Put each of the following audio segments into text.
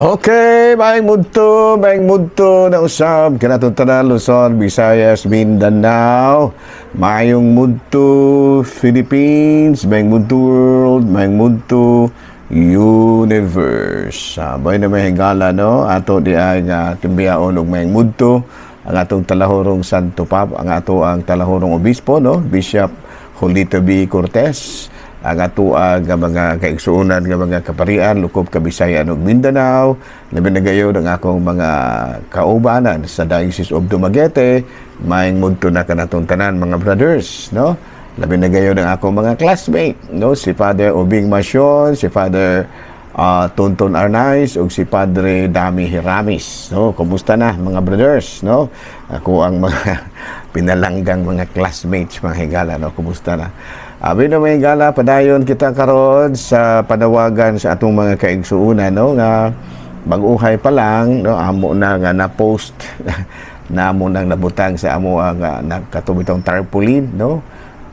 Okay, maing mudto na usab kanatong tanan Luzon, Visayas, Mindanao. Maayong mudto Philippines, maayong mudto world, maayong mudto universe. Sabay na may higala no, ato di ay nga timbiyaon og maayong mudto ang atong talahorong Santo Papa, ang ato ang talahorong obispo no, Bishop Julito B. Cortez. Ang ato nga mga kaigsuunan nga mga kaparian lukop Kabisayan ug Mindanao, labi na gayon ang akong mga kaubanan sa Diocese of Dumaguete, maayong mudto na kanatong tanan mga brothers no, labi na gayon ang akong mga classmate no, si Father Obing Masyon, si Father Tonton Arnaiz ug si Padre Dami Hiramis no. Kumusta na mga brothers no, ako ang mga pinalanggang mga classmates mga higala no, kumusta na. Abi na may gala padayon kita karon sa panawagan sa atong mga kaigsuunan no, nga baguhay pa lang no, amo na nga na-post namo nang nabutang sa amo nga nakatubitong tarpaulin no,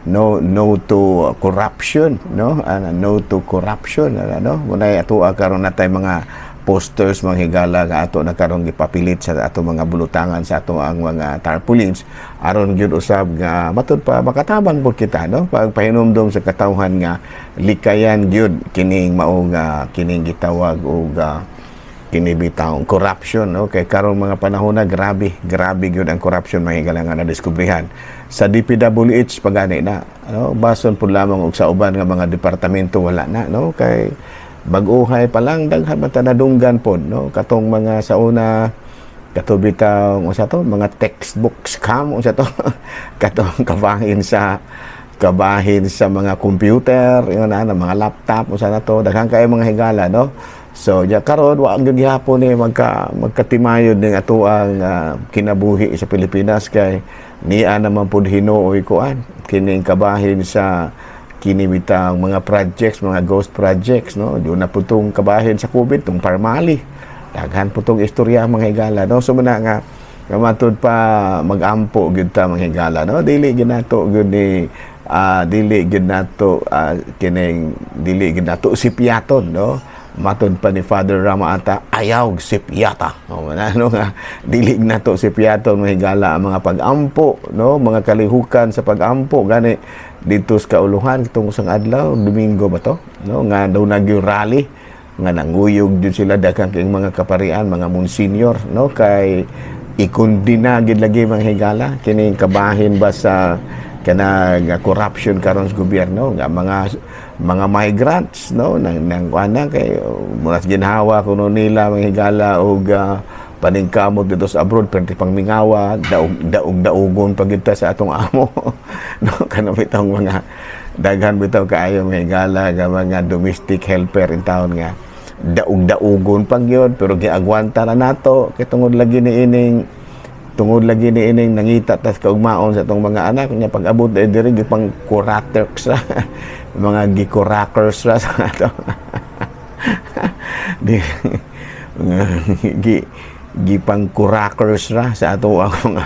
no to corruption no, no to corruption no, munay ato karon natay mga posters mga higala nga ato na karon gipapilit sa ato mga bulutangan sa ato ang mga tarpaulins aron gyud usab nga matud pa makatabang pud kita no, pagpahinumdom sa katawhan nga likayan gyud kining mao nga kining gitawag og kini bitawng corruption no, kay karon mga panahon na grabe gyud ang corruption mga higala nga nadiskubrihan sa DPWH pagani na no, bason pud lamang og sa uban nga mga departamento wala na no, kay baguhay pa lang daghan man ta nadunggan pod no, katong mga sa una katubitang unsa to mga textbook scam unsa to katong kabahin sa mga computer yun na mga laptop unsa na to daghan kay mga higala no. So ya karon wa gyud gihapon ni magkatimayod ning ato ang kinabuhi sa Pilipinas kay niya naman pud hinuoy kuan kining kabahin sa kinibitang mga projects, mga ghost projects no, doon na putong kabahin sa COVID tong Parmali daghan putong istorya mga higala no. So muna nga matud pa magampo gyud ta mga higala no, dili gyud nato gyud ni dili gyud nato kining dili gyud nato sipyaton no, matud pa ni Father Rama ata ayaw sipyata no, ano nga dili nato sipyaton mga higala ang mga pagampo no, mga kalihukan sa pagampo gani dito sa kauluhan itong isang adlaw Domingo ba to no, nga daw nagyo rally nga nanguyog jud sila daghang kay mga kaparian mga monsignor no, kay ikundina gid lagi mga higala kining kabahin ba sa kana corruption karon sa gobyerno nga mga migrants no nang ana kay munas ginhawa kuno nila mga higala og paningkamot dito sa abroad perti pang mingawa daugon pagita sa atong amo no, kana bitong mga daghan bitaw kaayo mga higala nga mga domestic helper in town nga daugon pang yun pero giagwanta na nato kay tungod lagi ni ining nangita tas kaugmaon sa atong mga anak nya pag-abot diri gipang curators ra mga gikurakers ra sa ato gipang kurakers ra sa ato ang mga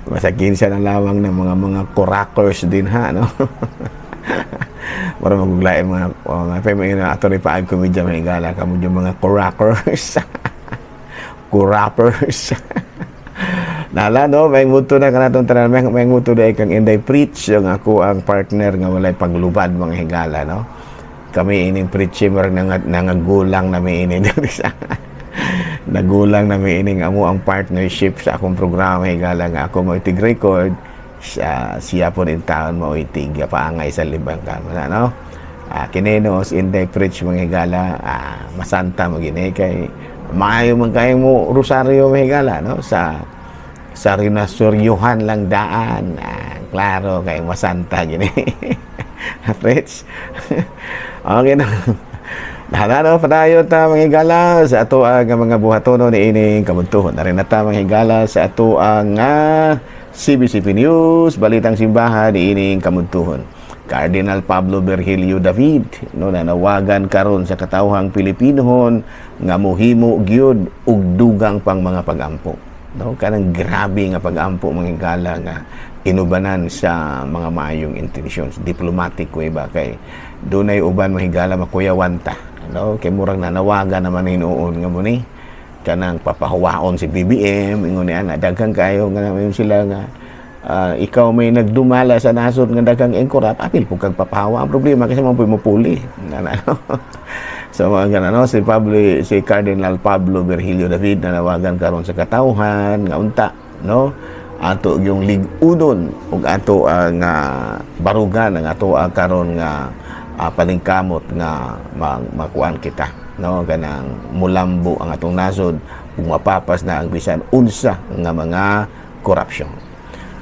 masakin siya na lamang ng mga kurakers din ha no. Para maguglain mga family na ato rin paag komedya may higala kamo yung mga kurakers kurapers nala no, may muto na kanatong tanan may muto dai kang Inday Preach yung ako ang partner nga walay paglubad mga higala no, kami ining preacher nangagulang na may ining nagulang na may ining amo ang partnership sa akong programa higala nga ako mo itig record siya po din taon mo itig paangay sa libang kamera no. Kinenos Inday Preach mga higala masanta mo gini kay maayo man kay mo rosaryo mga higala no, sa rinasoryohan lang daan klaro kay masanta gini Preach okay na Nahanano padayon ta mga higala sa ato ang mga buhatono ni ining kabuntuhon. Narin na ta mga higala sa ato ang CBCP News, Balitang Simbahan ni ining kabuntuhon. Cardinal Pablo Virgilio David no, nanawagan karon sa katawhang Pilipinohon nga mohimo gyud og dugang pang mga pagampo. No, kanang grabe nga pagampo mga higala nga inubanan sa mga maayong intensyon, diplomatic way ba kay dunay uban mahigala makuyawanta no, kay murag nanawagan naman hinuon nga mo ni kanang papahawaon si BBM ingon ni ana daghang kayo nga naman sila nga ikaw may nagdumala sa nasod nga daghang engkorap apil po kag papahawa ang problema kasi mo puli ano. So mga ganun, no? Si Cardinal Pablo Virgilio David nanawagan karon sa katawhan nga unta, no? Ato yung lig-udon ug ato ang barugan ang ato karon nga palingkamot nga makuan kita, no? Kanang mulambo ang atong nasod ug mapapas na ang bisan unsa nga mga korupsyon.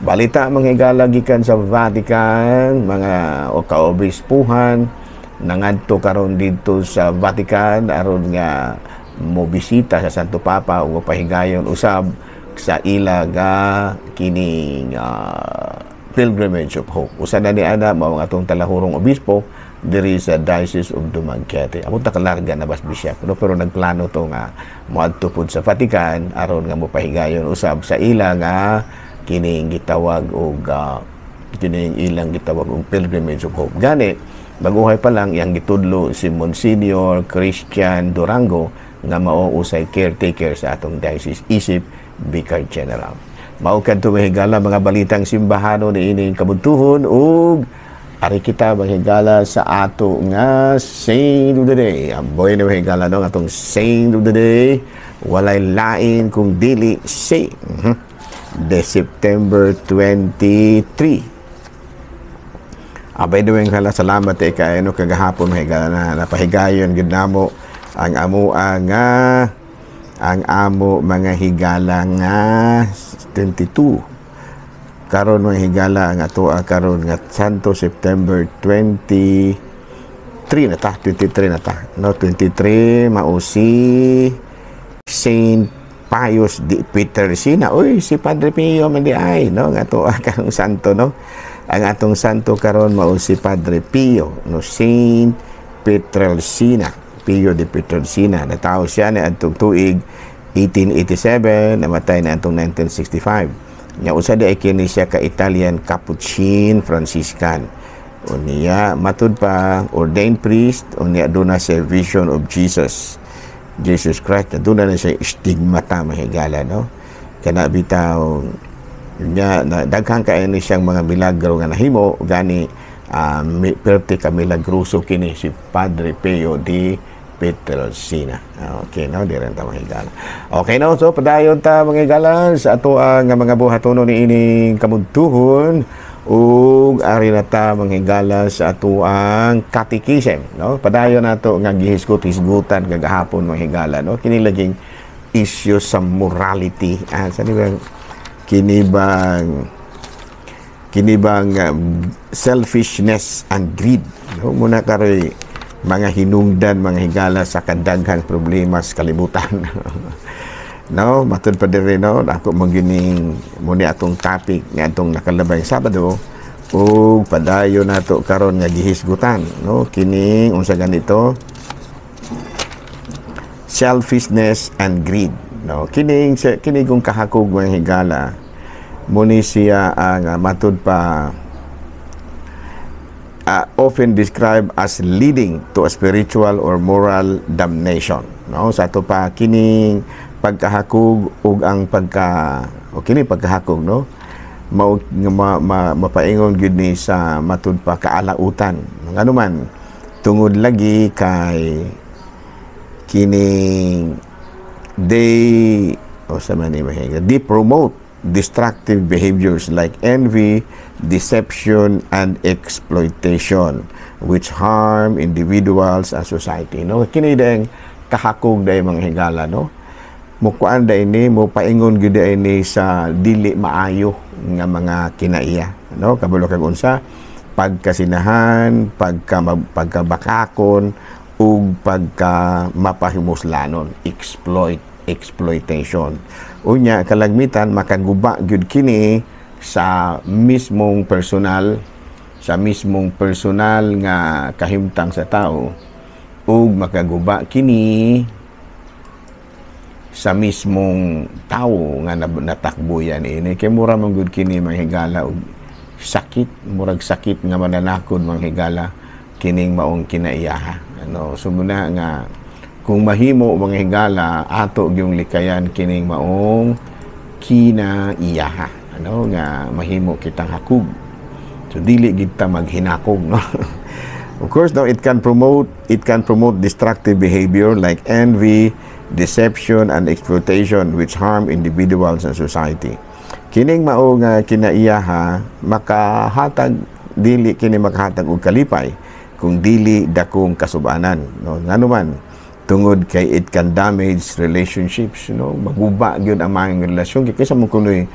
Balita mga higala gikan sa Vatican, mga kaobispuhan nangadto karon dito sa Vatican aron nga mobisita sa Santo Papa ug pahigayon usab sa ila nga kining Pilgrimage of Hope. Usa na ni ana mao ang atong talahurong obispo diri sa Diocese of Dumaguete. Amo ta kalarga na bas bishop, no? Pero nagplano to nga moadto pud sa Vatican aron nga mopahigayon usab sa ila nga kining gitawag og kining ilang gitawag og Pilgrimage of Hope. Gani baguhay pa lang yang gitudlo si Monsignor Christian Durango nga mao usay caretaker sa atong diocese isip Vicar General. Mao kadto mahigala mga balitang simbahano ni ining kabuntuhon ug ari kita mahigala sa ato nga Saint of the Day. Amboy na mahigala no atong Saint of the Day walay lain kung dili si de September 23. Abay doing kala salamat kay ano kagahapon mahigala na napahigayon gid namo ang amo ang amo mga higala nga 22 karon mga higala ang ato karon nga Santo September 23 na ta 23 na ta no 23 mao si Saint Pius de Pietrelcina. Uy si Padre Pio man di ay no nga ato karong santo no. Ang atong santo karon mao si Padre Pio, no, Saint Pietrelcina, Pio de Pietrelcina. Natawo siya na atong tuig 1887, namatay na atong 1965. Nya usa di ay kini siya ka Italian Capuchin Franciscan. Unya matud pa ordained priest, unya aduna siya Vision of Jesus Christ. Aduna na siya stigmata mahigala, no. Kana bitaw nya daghang kay ni siyang mga milagro nga nahimo gani perte ka milagroso kini si Padre Pio de Pietrelcina. Okay no diren ta mahigala. Okay no so padayon ta mahigala sa ato nga mga buhatonon ni ining kabuntuhon ug ari na ta manghigala sa ato ang catechism, no? Padayon nato nga gihisgot-hisgutan kagahapon manghigala, no? Kini laging issue sa morality sa kinibang selfishness and greed, no? Muna karoy mga hinungdan mga higala sa kadaghang problema sa kalibutan. No, matud pa diri no ako magining muni atong topic nga atong nakalabay Sabado ug padayon nato karon nga gihisgutan, no, kining unsa ganito selfishness and greed, no, kining kung kahakog mga higala muni siya ang matud pa often described as leading to a spiritual or moral damnation, no, sa ato pa kining pagkahakog ug ang pagkahakog, no, mapaingon gid ni sa matud pa kaalautan ngano man tungod lagi kay kining they promote destructive behaviors like envy, deception, and exploitation which harm individuals and society, no. Kini deng kahakog day mga higala, no, mukuan day ni mo paingon gyud day ni sa dili maayo nga mga kinaiya, no, kabalo kag unsa pagkasinahan, pagkabakakon ug pagka mapahimuslanon, exploitation. Unya kalagmitan makaguba gyud kini sa mismong personal nga kahimtang sa tao ug makaguba kini sa mismong tao nga natakbuyan ini kay mura man gud kini manghigala og sakit, murag sakit nga mananakod manghigala kining maong kinaiyaha, no, sumuna nga kung mahimo mga higala ato yung likayan kining maong kinaiyaha, ano nga mahimo kitang hakog, so dili gid ta maghinakog, no. Of course, no, it can promote destructive behavior like envy, deception, and exploitation which harm individuals and society. Kining mao nga kinaiyaha makahatag dili kini makahatag og kalipay kung dili dakong kasubanan, no. Nganuman tungod kay it can damage relationships, no. Maguba gyud ang mga relasyon kaysa mo kunoy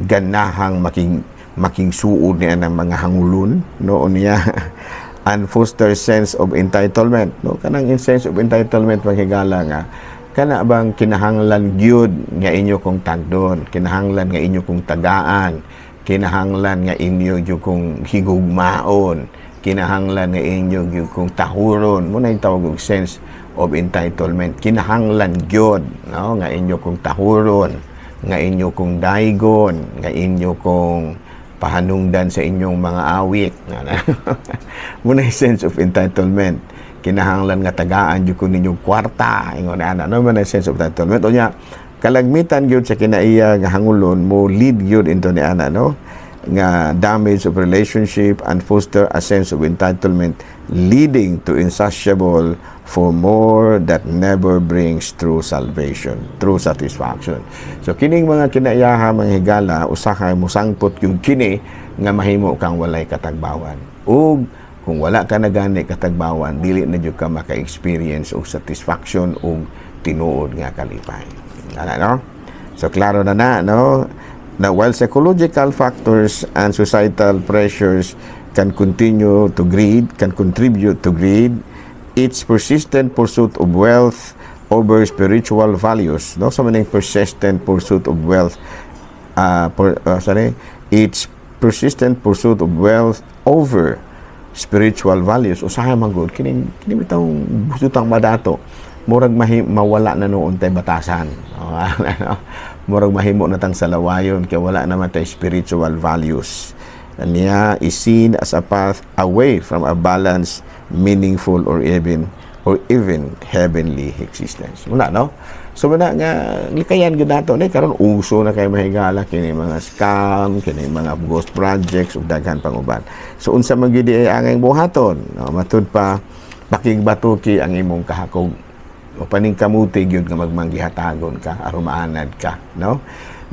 ganahang making suod niya ng mga hangulon, no, niya and foster sense of entitlement, no. Kanang sense of entitlement mahigala nga kana bang kinahanglan gyud nga inyo kong tagdon, kinahanglan nga inyo kong tagaan, kinahanglan nga inyo gyud kong higugmaon, kinahanglan nga inyo gyud kong tahuron, mo na yung tawag og sense of entitlement. Kinahanglan gyud, no, nga inyo kong tahuron, nga inyo kong daigon, nga inyo kong pahanungdan sa inyong mga awit. Muna yung sense of entitlement. Kinahanglan nga tagaan yung ninyong kwarta. Ano man yung sense of entitlement. O niya, kalagmitan yun sa kinaiya nga hangulon mo lead yun into ni ana, no? Nga damage of relationship and foster a sense of entitlement leading to insatiable for more that never brings true salvation, true satisfaction. So kining mga kinaiyaha mga higala usahay mo sangpot yung kini nga mahimo kang walay katagbawan. Ug kung wala ka na gani katagbawan, dili na jud ka maka-experience og satisfaction og tinuod nga kalipay. No? So klaro na no? Now, while psychological factors and societal pressures can contribute to greed, its persistent pursuit of wealth over spiritual values, no, so many persistent pursuit of wealth, its persistent pursuit of wealth over spiritual values. Usahay man gud kini bitong busutang madato, murag mawala na noon tay batasan. Murag mahimo na tang salawayon kay wala naman tay spiritual values. Niya is seen as a path away from a balanced, meaningful, or even heavenly existence. Muna, no? So, muna nga, likayan gud nato ni karon uso na kay mahigala kini mga scam, kini mga ghost projects ug daghan pang uban. So, unsa man gyud ay angay buhaton? No, matud pa pakigbatuki ang imong kahakog. O paning kamuti gyud nga magmanggihatagon ka aron maanad ka, no?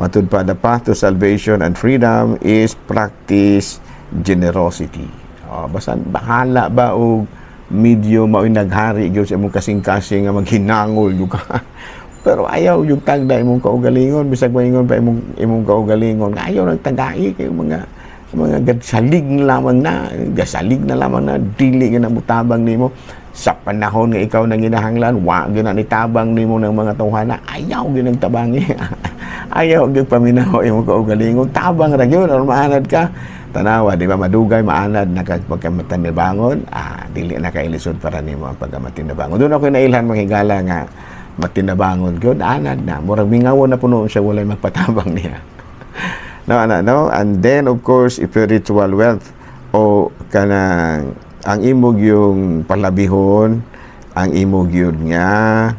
Matud pa, the path to salvation and freedom is practice generosity. Basta bahala ba o medyo mao'y naghari gyud sa imong kasing-kasing nga maghinangol gyud ka. Pero ayaw yung tagda imong kaugalingon, bisag maingon pa imong kaugalingon, ayaw nagtagai kay mga gasalig na lamang na dili nga namutabang nimo sa panahon nga ikaw nang ginahanglan, wa gyud na nitabang nimo ng mga tawhana, ayaw gyud nagtabangi. Ayaw gyud paminaw imong kaugalingon, tabang ra gyud or maanad ka. Tanawa, di ba, madugay maanad na pagkamatinibangon, dili na kailisod para nimo ang pagkamatinibangon. Doon ako nailhan mga higala nga matinabangon gyud, anad na murag mingawon na puno siya walay magpatabang niya. No, and then of course spiritual wealth o kanang ang imog yung palabihon, ang imog yun nga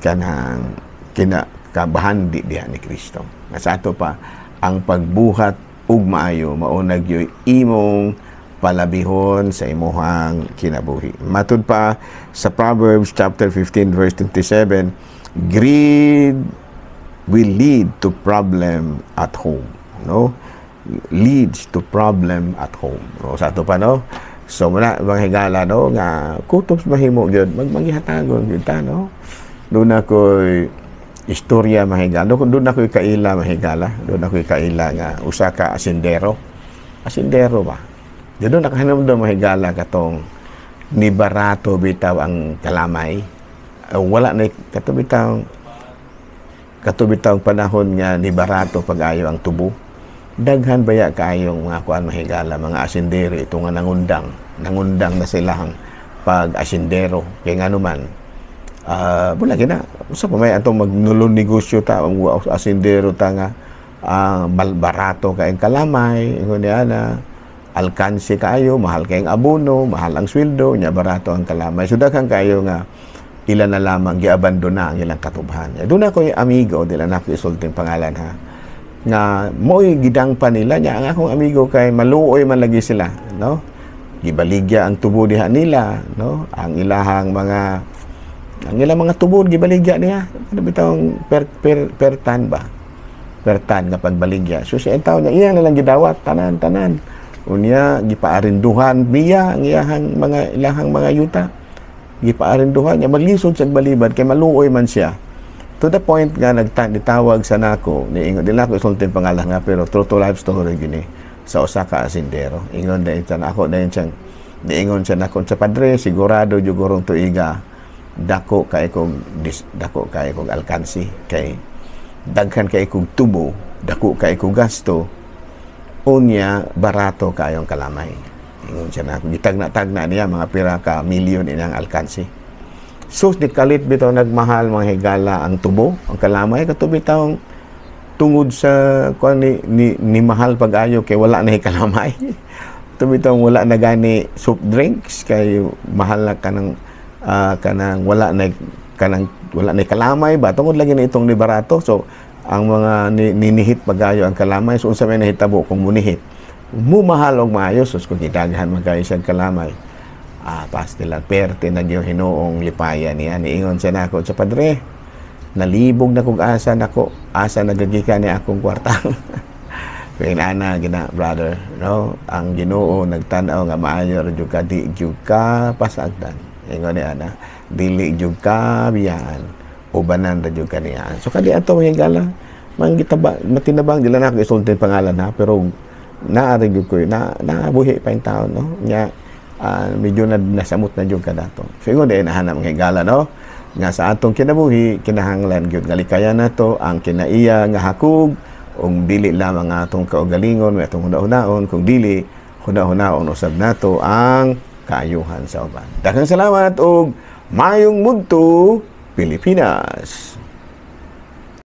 kanang kinakabahandi diha ni Kristo. Nga sa ato pa ang pagbuhat ug maayo maunag yoy imong palabihon sa imuhang kinabuhi. Matud pa sa Proverbs chapter 15 verse 27, greed will lead to problem at home, no? Leads to problem at home. No, sa ato pa, no? So muna mga higala, no, nga kutob mahimo gyud magmanghihatagon gyud ta, no? Doon ako'y istorya mahigala. Doon ako'y kaila mahigala. Doon ako'y kaila nga usa ka asindero. Asindero ba? Doon nakahinumdum mahigala katong ni barato bitaw ang kalamay. Wala na katubitaw panahon nga ni barato pag-ayo ang tubo. Daghan baya kaayong mga kuan mahigala, mga asindero ito nga nangundang na silang pag-asindero. Kaya nga naman, wala gina. Sa pa may atong magnulong negosyo ta, ang asindero ta nga, barato kaing kalamay, ingon niya na, alkanse kayo, mahal kayong abono, mahal ang sweldo, nya barato ang kalamay. So daghang kayo nga ilan na lamang giabandona ang ilang katubhan. Doon ako yung amigo, dila na ako isulting pangalan ha, nga mo'y gidang pa nila niya. Ang akong amigo kay maluoy man lagi sila, no? Gibaligya ang tubo diha nila, no? Ang ilang mga tubo gibaligya niya. Ano bitawng pertan ba? Pertan nga pagbaligya. So siya taw niya iya na lang gidawat tanan-tanan. Unya gipaarinduhan biya ang ilahang mga yuta. Gipaarinduhan niya maglisod sa balibad kay maluoy man siya. To the point nga nagtawag sa nako, niingon dila ko isultin pangalan nga pero true to life story gini sa usa ka asindero. Ingon dayon sa ako dayon siyang niingon siya nako sa padre sigurado jud gurong tuiga dako kay kog alkansi kay daghan kay kog tubo, dako kay kog gasto, unya barato kayong kalamay. Ingon siya na gitagna-tagna niya mga pira ka milyon inang alkansi. Sus di kalit bitaw nagmahal mga higala ang tubo, ang kalamay kato bitaw tungod sa kuan ni mahal pag-ayo kay wala na kalamay. Tumitaw wala na gani soft drinks kay mahal na kanang wala na kalamay ba tungod lagi na itong ni barato. So ang mga ninihit pag-ayo ang kalamay, so unsa may nahitabo kung munihit mahal og maayo sus kung gidaghan magay siya kalamay. Pastila perte na yung hinuong lipaya niya. Niingon siya nako sa padre, nalibog na kong asa nagagika ni akong kwarta. Kaya ana gina brother, no? Ang Ginoo nagtan-aw nga maayo jud ka di jud ka pasagdan. Ingon ni ana, dili jud ka biyan, ubanan ra jud kaniya. So kadi ato higala manggitaba matinabang dila na ko isultin pangalan ha, pero naari jud ko nabuhi pa yung tao, no? Nya medyo nasamot na jud kadato. So ingon din nahanap mga higala, no? Nga sa atong kinabuhi kinahanglan gyud nga likayan nato ang kinaiya nga hakog ug dili lamang nga atong kaugalingon may atong hunahunahon, kung dili hunahunahon usab nato ang kaayuhan sa uban. Daghang salamat ug mayong mudto Pilipinas.